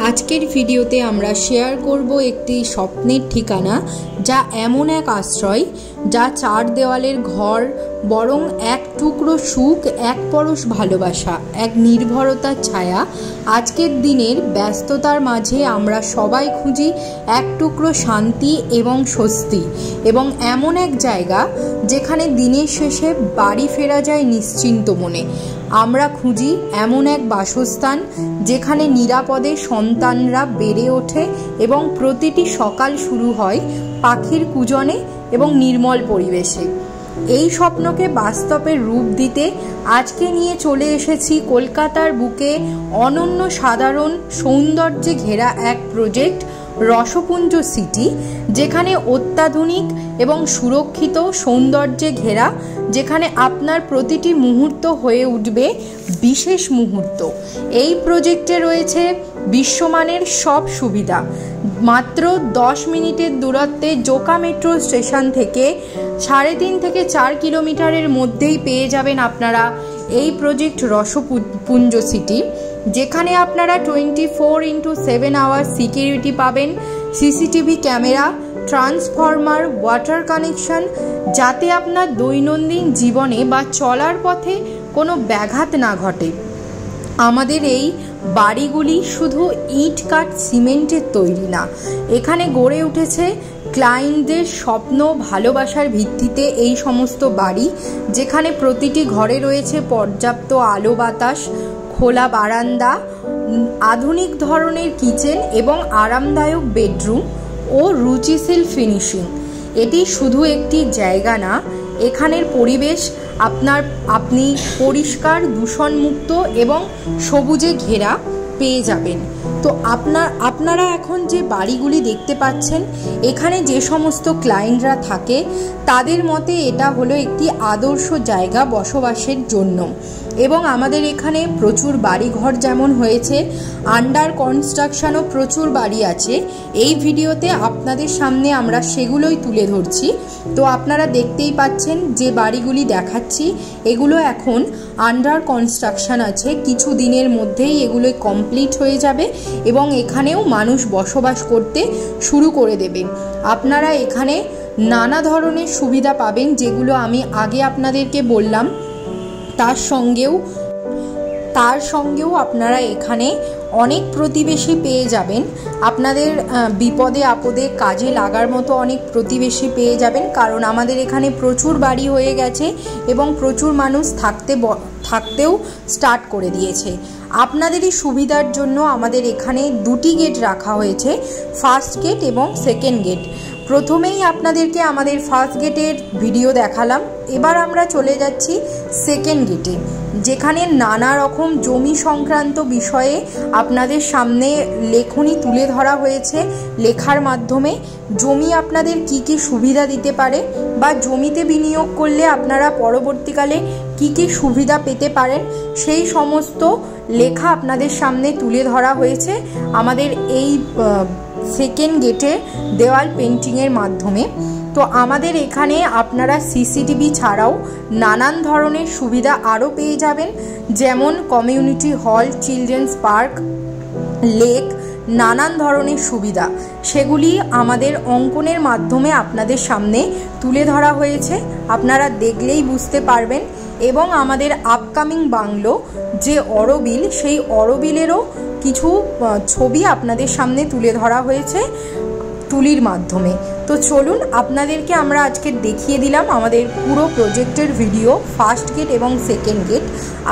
আজকের ভিডিওতে আমরা শেয়ার করব একটি স্বপ্নের ঠিকানা, যা এমন এক আশ্রয় যা চার দেওয়ালের ঘর বরং এক টুকরো সুখ, এক পরশ ভালোবাসা, এক নির্ভরতার ছায়া। আজকের দিনের ব্যস্ততার মাঝে আমরা সবাই খুঁজি এক টুকরো শান্তি এবং স্বস্তি, এবং এমন এক জায়গা যেখানে দিনের শেষে বাড়ি ফেরা যায় নিশ্চিন্ত মনে। আমরা খুঁজি এমন এক বাসস্থান যেখানে নিরাপদে সন্তানরা বেড়ে ওঠে এবং প্রতিটি সকাল শুরু হয় পাখির কুজনে এবং নির্মল পরিবেশে। এই স্বপ্নকে বাস্তবের রূপ দিতে আজকে নিয়ে চলে এসেছি কলকাতার বুকে অনন্য সাধারণ সৌন্দর্যে ঘেরা এক প্রজেক্ট, রসপুঞ্জ সিটি, যেখানে অত্যাধুনিক এবং সুরক্ষিত সৌন্দর্যে ঘেরা, যেখানে আপনার প্রতিটি মুহূর্ত হয়ে উঠবে বিশেষ মুহূর্ত। এই প্রজেক্টে রয়েছে বিশ্বমানের সব সুবিধা। মাত্র 10 মিনিটের দূরত্বে জোকা মেট্রো স্টেশন থেকে 3.5 থেকে 4 কিলোমিটারের মধ্যেই পেয়ে যাবেন আপনারা এই প্রজেক্ট রসপুঞ্জ সিটি, যেখানে আপনারা 24/7 আওয়ার সিকিউরিটি পাবেন, CCTV camera, transformer, water connection, যাতে আপনার দৈনন্দিন জীবনে বা চলার পথে কোনো ব্যাঘাত না ঘটে। আমাদের এই বাড়িগুলি শুধু ইট কাঠ সিমেন্টের তৈরি না, এখানে গড়ে উঠেছে ক্লায়েন্টদের স্বপ্ন ভালোবাসার ভিত্তিতে এই সমস্ত বাড়ি, যেখানে প্রতিটি ঘরে রয়েছে পর্যাপ্ত আলো বাতাস, খোলা বারান্দা, আধুনিক ধরনের কিচেন এবং আরামদায়ক বেডরুম ও রুচিশীল ফিনিশিং। এটি শুধু একটি জায়গা না, এখানের পরিবেশ আপনি পরিষ্কার, দূষণমুক্ত এবং সবুজে ঘেরা পেয়ে যাবেন। তো আপনারা এখন যে বাড়িগুলি দেখতে পাচ্ছেন, এখানে যে সমস্ত ক্লায়েন্টরা থাকে তাদের মতে এটা হলো একটি আদর্শ জায়গা বসবাসের জন্য। এবং আমাদের এখানে প্রচুর বাড়িঘর যেমন হয়েছে, আন্ডার কনস্ট্রাকশনও প্রচুর বাড়ি আছে। এই ভিডিওতে আপনাদের সামনে আমরা সেগুলোই তুলে ধরছি। তো আপনারা দেখতেই পাচ্ছেন যে বাড়িগুলি দেখাচ্ছি, এগুলো এখন আন্ডার কনস্ট্রাকশন আছে। কিছু দিনের মধ্যেই এগুলো কমপ্লিট হয়ে যাবে এবং এখানেও মানুষ বসবাস করতে শুরু করে দেবে। আপনারা এখানে নানা ধরনের সুবিধা পাবেন, যেগুলো আমি আগে আপনাদেরকে বললাম। তার সঙ্গেও আপনারা এখানে অনেক প্রতিবেশী পেয়ে যাবেন। আপনাদের বিপদে আপদে কাজে লাগার মতো অনেক প্রতিবেশী পেয়ে যাবেন, কারণ আমাদের এখানে প্রচুর বাড়ি হয়ে গেছে এবং প্রচুর মানুষ থাকতেও স্টার্ট করে দিয়েছে। আপনাদেরই সুবিধার জন্য আমাদের এখানে 2টি গেট রাখা হয়েছে, ফার্স্ট গেট এবং সেকেন্ড গেট। প্রথমেই আপনাদেরকে আমাদের ফার্স্ট গেটের ভিডিও দেখালাম, এবার আমরা চলে যাচ্ছি সেকেন্ড গেটে, যেখানে নানা রকম জমি সংক্রান্ত বিষয়ে আপনাদের সামনে লেখনী তুলে ধরা হয়েছে। লেখার মাধ্যমে জমি আপনাদের কি কি সুবিধা দিতে পারে বা জমিতে বিনিয়োগ করলে আপনারা পরবর্তীকালে কি কি সুবিধা পেতে পারেন, সেই সমস্ত লেখা আপনাদের সামনে তুলে ধরা হয়েছে আমাদের এই সেকেন্ড গেটে দেওয়াল পেন্টিংয়ের মাধ্যমে। তো আমাদের এখানে আপনারা সিসিটিভি ছাড়াও নানান ধরনের সুবিধা আরও পেয়ে যাবেন, যেমন community hall, children's park, lake, নানান ধরনের সুবিধা। সেগুলি আমাদের অঙ্কনের মাধ্যমে আপনাদের সামনে তুলে ধরা হয়েছে, আপনারা দেখলেই বুঝতে পারবেন। এবং আমাদের আপকামিং বাংলো যে অরবিল, সেই অরবিলেরও কিছু ছবি আপনাদের সামনে তুলে ধরা হয়েছে তুলির মাধ্যমে। তো চলুন, আপনাদেরকে আমরা আজকে দেখিয়ে দিলাম আমাদের পুরো প্রজেক্টের ভিডিও, ফার্স্ট গেট এবং সেকেন্ড গেট।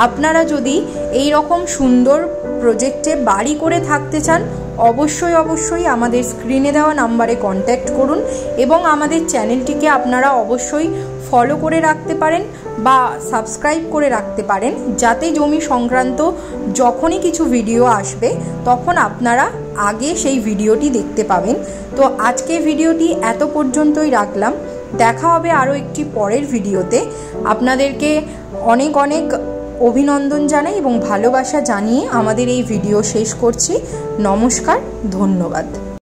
আপনারা যদি এই রকম সুন্দর প্রজেক্টে বাড়ি করে থাকতে চান, অবশ্যই আমাদের স্ক্রিনে দেওয়া নাম্বারে কন্ট্যাক্ট করুন এবং আমাদের চ্যানেলটিকে আপনারা অবশ্যই ফলো করে রাখতে পারেন বা সাবস্ক্রাইব করে রাখতে পারেন, যাতে জমি সংক্রান্ত যখনই কিছু ভিডিও আসবে তখন আপনারা আগে সেই ভিডিওটি দেখতে পাবেন। তো আজকে ভিডিওটি এত পর্যন্তই রাখলাম, দেখা হবে আরও একটি পরের ভিডিওতে। আপনাদেরকে অনেক অভিনন্দন জানাই এবং ভালোবাসা জানিয়ে আমাদের এই ভিডিও শেষ করছি। নমস্কার, ধন্যবাদ।